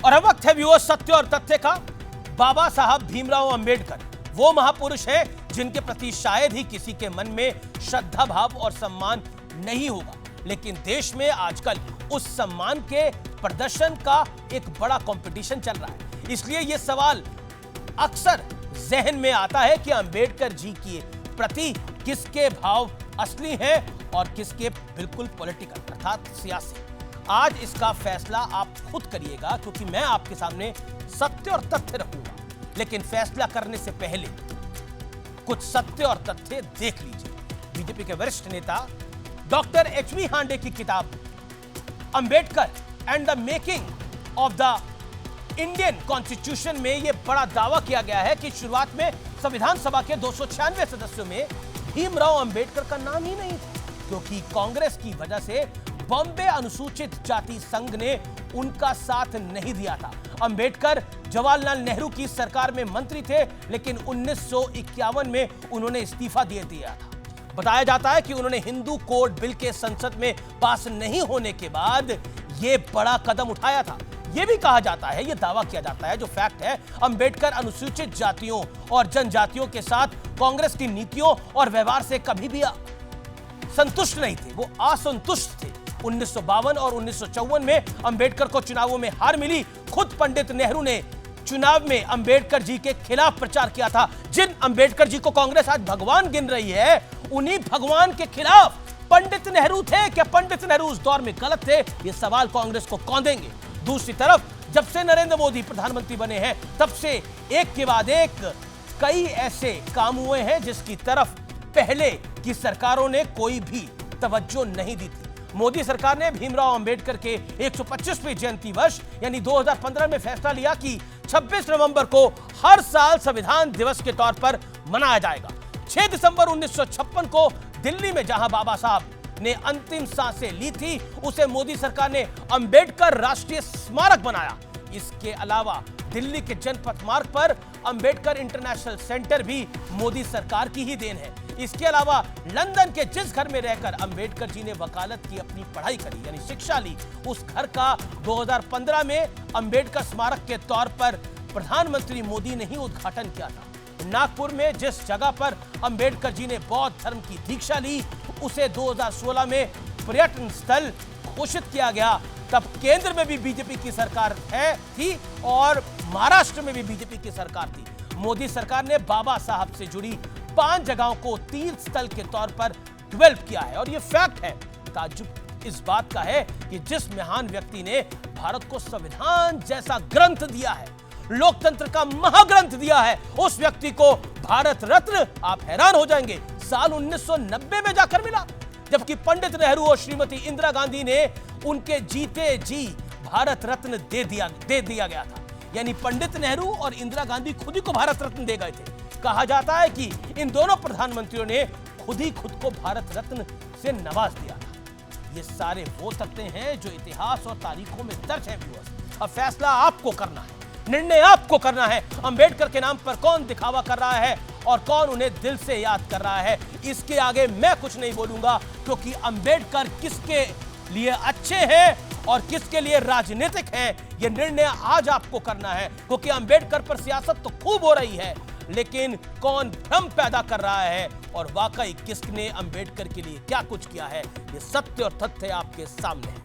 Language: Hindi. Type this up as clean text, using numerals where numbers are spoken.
और अब वक्त है व्यूअर्स सत्य और तथ्य का। बाबा साहब भीमराव अंबेडकर वो महापुरुष है जिनके प्रति शायद ही किसी के मन में श्रद्धा भाव और सम्मान नहीं होगा, लेकिन देश में आजकल उस सम्मान के प्रदर्शन का एक बड़ा कंपटीशन चल रहा है। इसलिए यह सवाल अक्सर जहन में आता है कि अंबेडकर जी के प्रति किसके भाव असली हैं और किसके बिल्कुल पॉलिटिकल अर्थात सियासी। आज इसका फैसला आप खुद करिएगा, क्योंकि मैं आपके सामने सत्य और तथ्य रखूंगा। लेकिन फैसला करने से पहले कुछ सत्य और तथ्य देख लीजिए। बीजेपी के वरिष्ठ नेता डॉक्टर एचवी हांडे की किताब Ambedkar and the making of the Indian constitution में यह बड़ा दावा किया गया है कि शुरुआत में संविधान सभा के 296 सदस्यों में भीमराव अंबेडकर का नाम ही नहीं था, क्योंकि कांग्रेस की वजह से बॉम्बे अनुसूचित जाति संघ ने उनका साथ नहीं दिया था। अंबेडकर जवाहरलाल नेहरू की सरकार में मंत्री थे, लेकिन 1951 में उन्होंने इस्तीफा दे दिया था। बताया जाता है कि उन्होंने हिंदू कोड बिल के संसद में पास नहीं होने के बाद यह बड़ा कदम उठाया था। यह भी कहा जाता है, यह दावा किया जाता है, जो फैक्ट है, अंबेडकर अनुसूचित जातियों और जनजातियों के साथ कांग्रेस की नीतियों और व्यवहार से कभी भी संतुष्ट नहीं थे, वो असंतुष्ट थे। 1952 और 1954 में अंबेडकर को चुनावों में हार मिली। खुद पंडित नेहरू ने चुनाव में अंबेडकर जी के खिलाफ प्रचार किया था। जिन अंबेडकर जी को कांग्रेस आज भगवान गिन रही है, उन्हीं भगवान के खिलाफ पंडित नेहरू थे। क्या पंडित नेहरू उस दौर में गलत थे? ये सवाल कांग्रेस को कौन देंगे। दूसरी तरफ जब से नरेंद्र मोदी प्रधानमंत्री बने हैं, तब से एक के बाद एक कई ऐसे काम हुए हैं जिसकी तरफ पहले की सरकारों ने कोई भी तवज्जो नहीं दी थी। मोदी सरकार ने भीमराव अंबेडकर के 125वें जयंती वर्ष यानी 2015 में फैसला लिया कि 26 नवंबर को हर साल संविधान दिवस के तौर पर मनाया जाएगा। 6 दिसंबर 1956 को दिल्ली में जहां बाबा साहब ने अंतिम सांसें ली थी, उसे मोदी सरकार ने अंबेडकर राष्ट्रीय स्मारक बनाया। इसके अलावा दिल्ली के जनपथ मार्ग पर अंबेडकर इंटरनेशनल सेंटर भी मोदी सरकार की ही देन है। इसके अलावा लंदन के जिस घर में रहकर अंबेडकर जी ने वकालत की अपनी पढ़ाई करी यानी शिक्षा ली, उस घर का 2015 में अंबेडकर स्मारक के तौर पर प्रधानमंत्री मोदी ने ही उद्घाटन किया था। नागपुर में जिस जगह पर अंबेडकर जी ने बौद्ध धर्म की दीक्षा ली, उसे 2016 में पर्यटन स्थल घोषित किया गया। तब केंद्र में भी बीजेपी की सरकार थी और महाराष्ट्र में भी बीजेपी की सरकार थी। मोदी सरकार ने बाबा साहब से जुड़ी 5 जगहों को तीर्थ स्थल के तौर पर डेवलप किया है। और यह फैक्ट है, ताज्जुब इस बात का है कि जिस महान व्यक्ति ने भारत को संविधान जैसा ग्रंथ दिया है, लोकतंत्र का महाग्रंथ दिया है, उस व्यक्ति को भारत रत्न, आप हैरान हो जाएंगे, साल 1990 में जाकर मिला, जबकि पंडित नेहरू और श्रीमती इंदिरा गांधी ने उनके जीते जी भारत रत्न दे दिया गया था। यानी पंडित नेहरू और इंदिरा गांधी खुद ही को भारत रत्न दे गए थे। कहा जाता है कि इन दोनों प्रधानमंत्रियों ने खुद को भारत रत्न से नवाज दिया था। ये सारे वो तथ्य हैं जो इतिहास और तारीखों में दर्ज है व्यूअर्स। अब फैसला आपको करना है, निर्णय आपको करना है। अंबेडकर के नाम पर कौन दिखावा कर रहा है और कौन उन्हें दिल से याद कर रहा है, इसके आगे मैं कुछ नहीं बोलूंगा, क्योंकि अंबेडकर किसके लिए अच्छे हैं और किसके लिए राजनीतिक है, यह निर्णय आज आपको करना है। क्योंकि अंबेडकर पर सियासत तो खूब हो रही है, लेकिन कौन भ्रम पैदा कर रहा है और वाकई किसने अंबेडकर के लिए क्या कुछ किया है, यह सत्य और तथ्य आपके सामने है।